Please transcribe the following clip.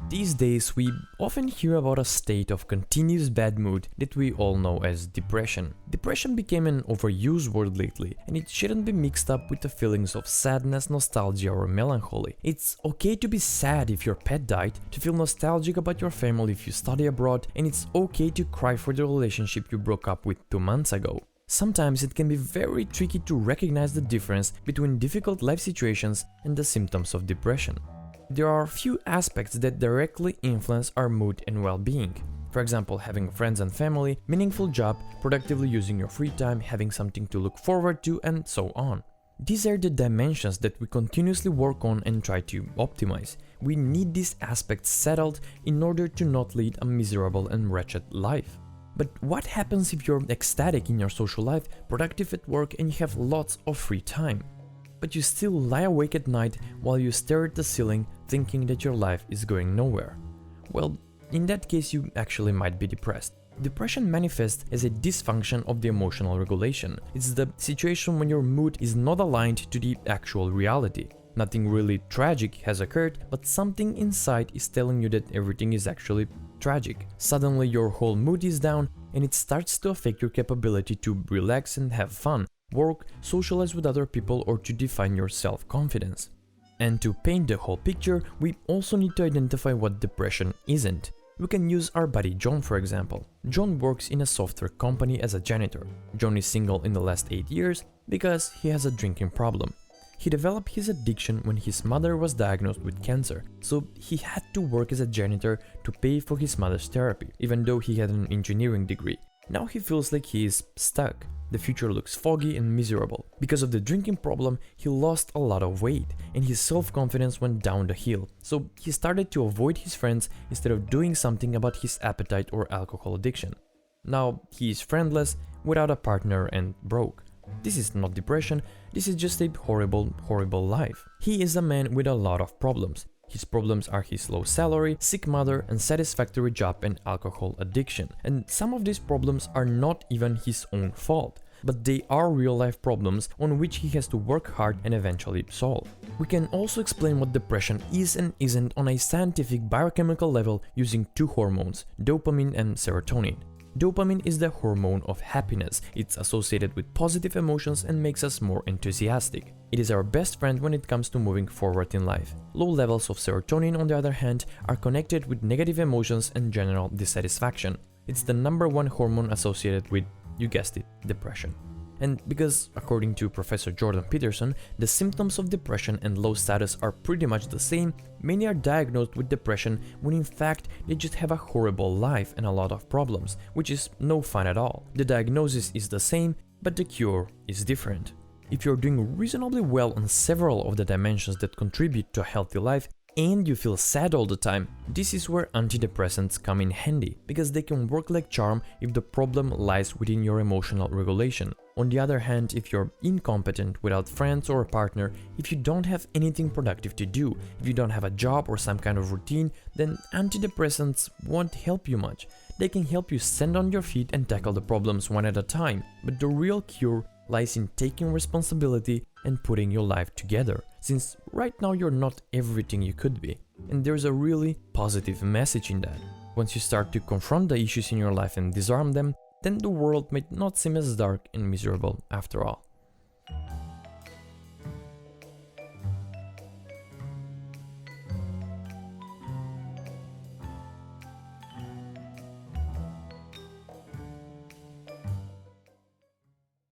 These days, we often hear about a state of continuous bad mood that we all know as depression. Depression became an overused word lately, and it shouldn't be mixed up with the feelings of sadness, nostalgia, or melancholy. It's okay to be sad if your pet died, to feel nostalgic about your family if you study abroad, and it's okay to cry for the relationship you broke up with 2 months ago. Sometimes it can be very tricky to recognize the difference between difficult life situations and the symptoms of depression. There are few aspects that directly influence our mood and well-being. For example, having friends and family, meaningful job, productively using your free time, having something to look forward to, and so on. These are the dimensions that we continuously work on and try to optimize. We need these aspects settled in order to not lead a miserable and wretched life. But what happens if you're ecstatic in your social life, productive at work, and you have lots of free time? But you still lie awake at night while you stare at the ceiling thinking that your life is going nowhere. Well, in that case you actually might be depressed. Depression manifests as a dysfunction of the emotional regulation. It's the situation when your mood is not aligned to the actual reality. Nothing really tragic has occurred, but something inside is telling you that everything is actually tragic. Suddenly your whole mood is down and it starts to affect your capability to relax and have fun, work, socialize with other people, or to define your self-confidence. And to paint the whole picture, we also need to identify what depression isn't. We can use our buddy John for example. John works in a software company as a janitor. John is single in the last 8 years because he has a drinking problem. He developed his addiction when his mother was diagnosed with cancer, so he had to work as a janitor to pay for his mother's therapy, even though he had an engineering degree. Now he feels like he is stuck. The future looks foggy and miserable. Because of the drinking problem, he lost a lot of weight, and his self-confidence went down the hill. So he started to avoid his friends instead of doing something about his appetite or alcohol addiction. Now he is friendless, without a partner, and broke. This is not depression, this is just a horrible life. He is a man with a lot of problems. His problems are his low salary, sick mother, unsatisfactory job, and alcohol addiction. And some of these problems are not even his own fault, but they are real-life problems on which he has to work hard and eventually solve. We can also explain what depression is and isn't on a scientific biochemical level using 2 hormones, dopamine and serotonin. Dopamine is the hormone of happiness. It's associated with positive emotions and makes us more enthusiastic. It is our best friend when it comes to moving forward in life. Low levels of serotonin, on the other hand, are connected with negative emotions and general dissatisfaction. It's the #1 hormone associated with, you guessed it, depression. And because, according to Professor Jordan Peterson, the symptoms of depression and low status are pretty much the same, many are diagnosed with depression when in fact they just have a horrible life and a lot of problems, which is no fun at all. The diagnosis is the same, but the cure is different. If you're doing reasonably well on several of the dimensions that contribute to a healthy life, and you feel sad all the time, this is where antidepressants come in handy, because they can work like charm if the problem lies within your emotional regulation. On the other hand, if you're incompetent, without friends or a partner, if you don't have anything productive to do, if you don't have a job or some kind of routine, then antidepressants won't help you much. They can help you stand on your feet and tackle the problems one at a time, but the real cure lies in taking responsibility and putting your life together, since right now you're not everything you could be. And there's a really positive message in that. Once you start to confront the issues in your life and disarm them, then the world might not seem as dark and miserable after all.